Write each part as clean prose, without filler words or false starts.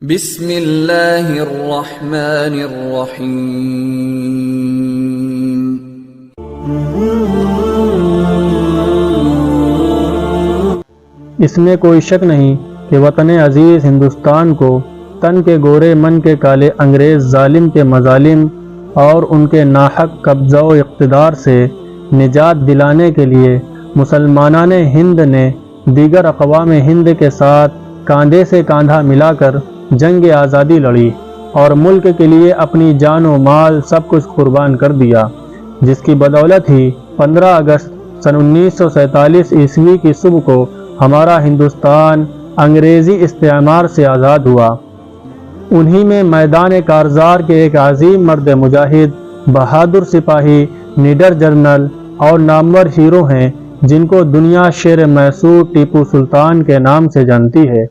بسم اللہ الرحمن الرحیم۔ اس میں کوئی شک نہیں کہ وطن عزیز ہندوستان کو تن کے گورے من کے کالے انگریز ظالم کے مظالم اور ان کے ناحق قبضہ و اقتدار سے نجات دلانے کے لیے مسلمانان ہند نے دیگر اقوام ہند کے ساتھ کاندھے سے کاندھا ملا کر جنگ آزادی لڑی اور ملک کے لیے اپنی جان و مال سب کچھ قربان کر دیا، جس کی بدولت ہی 15 اگست سن 1947 عیسوی کی صبح کو ہمارا ہندوستان انگریزی استعمار سے آزاد ہوا۔ انہی میں میدان کارزار کے ایک عظیم مرد مجاہد، بہادر سپاہی، نڈر جنرل اور نامور ہیرو ہیں جن کو دنیا شیر میسور ٹیپو سلطان کے نام سے جانتی ہے۔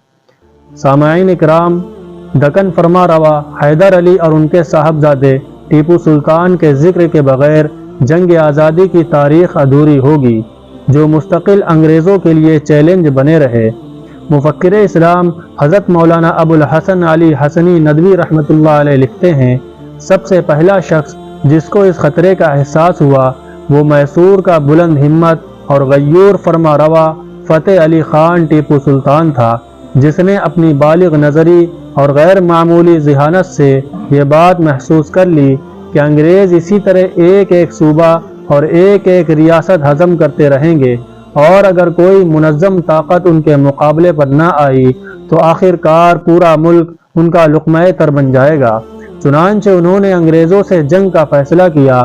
سامعین اکرام، دکن فرما روا حیدر علی اور ان کے صاحبزادے ٹیپو سلطان کے ذکر کے بغیر جنگ آزادی کی تاریخ ادھوری ہوگی، جو مستقل انگریزوں کے لیے چیلنج بنے رہے۔ مفکر اسلام حضرت مولانا ابو الحسن علی حسنی ندوی رحمۃ اللہ علیہ لکھتے ہیں، سب سے پہلا شخص جس کو اس خطرے کا احساس ہوا وہ میسور کا بلند ہمت اور غیور فرما روا فتح علی خان ٹیپو سلطان تھا، جس نے اپنی بالغ نظری اور غیر معمولی ذہانت سے یہ بات محسوس کر لی کہ انگریز اسی طرح ایک ایک صوبہ اور ایک ایک ریاست ہضم کرتے رہیں گے، اور اگر کوئی منظم طاقت ان کے مقابلے پر نہ آئی تو آخر کار پورا ملک ان کا لقمہ تر بن جائے گا۔ چنانچہ انہوں نے انگریزوں سے جنگ کا فیصلہ کیا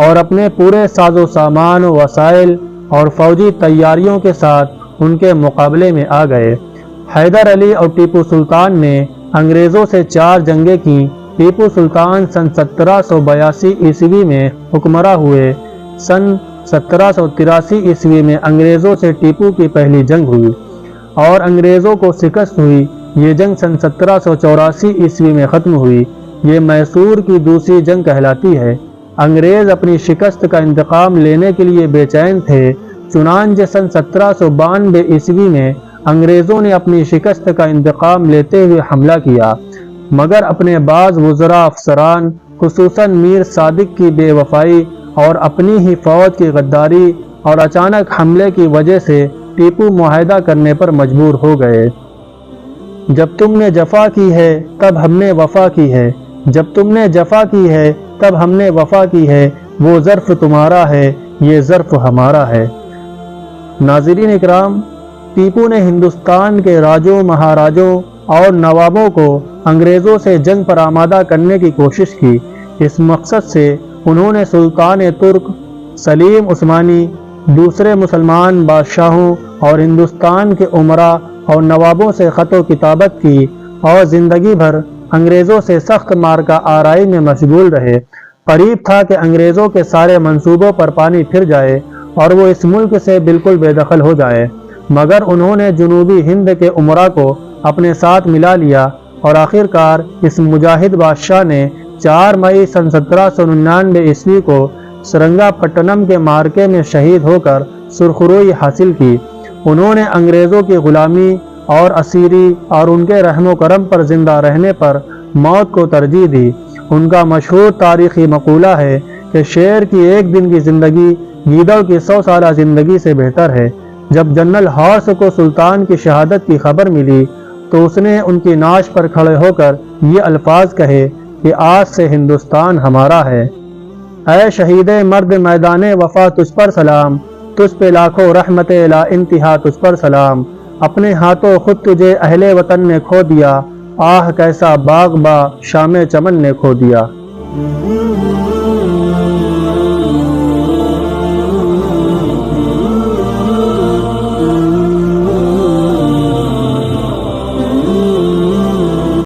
اور اپنے پورے ساز و سامان و وسائل اور فوجی تیاریوں کے ساتھ ان کے مقابلے میں آ گئے۔ حیدر علی اور ٹیپو سلطان نے انگریزوں سے 4 جنگیں کیں۔ ٹیپو سلطان سن 1782 عیسوی میں حکمراں ہوئے۔ سن 1783 عیسوی میں انگریزوں سے ٹیپو کی پہلی جنگ ہوئی اور انگریزوں کو شکست ہوئی۔ یہ جنگ سن 1784 عیسوی میں ختم ہوئی۔ یہ میسور کی دوسری جنگ کہلاتی ہے۔ انگریز اپنی شکست کا انتقام لینے کے لیے بے چین تھے، چنانچہ سن 1792 عیسوی میں انگریزوں نے اپنی شکست کا انتقام لیتے ہوئے حملہ کیا، مگر اپنے بعض وزراء افسران خصوصاً میر صادق کی بے وفائی اور اپنی ہی فوج کی غداری اور اچانک حملے کی وجہ سے ٹیپو معاہدہ کرنے پر مجبور ہو گئے۔ جب تم نے جفا کی ہے تب ہم نے وفا کی ہے، جب تم نے جفا کی ہے تب ہم نے وفا کی ہے، وہ ظرف تمہارا ہے یہ ظرف ہمارا ہے۔ ناظرین اکرام، ٹیپو نے ہندوستان کے راجوں، مہاراجوں اور نوابوں کو انگریزوں سے جنگ پر آمادہ کرنے کی کوشش کی۔ اس مقصد سے انہوں نے سلطان ترک، سلیم عثمانی، دوسرے مسلمان بادشاہوں اور ہندوستان کے امراء اور نوابوں سے خط و کتابت کی اور زندگی بھر انگریزوں سے سخت مارکہ آرائی میں مشغول رہے۔ قریب تھا کہ انگریزوں کے سارے منصوبوں پر پانی پھر جائے اور وہ اس ملک سے بالکل بے دخل ہو جائے، مگر انہوں نے جنوبی ہند کے امراء کو اپنے ساتھ ملا لیا اور آخر کار اس مجاہد بادشاہ نے 4 مئی سن 1799 عیسوی کو سرنگا پٹنم کے مارکے میں شہید ہو کر سرخروئی حاصل کی۔ انہوں نے انگریزوں کی غلامی اور اسیری اور ان کے رحم و کرم پر زندہ رہنے پر موت کو ترجیح دی۔ ان کا مشہور تاریخی مقولہ ہے کہ شیر کی 1 دن کی زندگی گیدڑ کی 100 سالہ زندگی سے بہتر ہے۔ جب جنرل ہارس کو سلطان کی شہادت کی خبر ملی تو اس نے ان کی ناش پر کھڑے ہو کر یہ الفاظ کہے کہ آج سے ہندوستان ہمارا ہے۔ اے شہید مرد میدان وفا تجھ پر سلام، تجھ پہ لاکھوں رحمت لا انتہا تجھ پر سلام۔ اپنے ہاتھوں خود تجھے اہل وطن نے کھو دیا، آہ کیسا باغ با شام چمن نے کھو دیا۔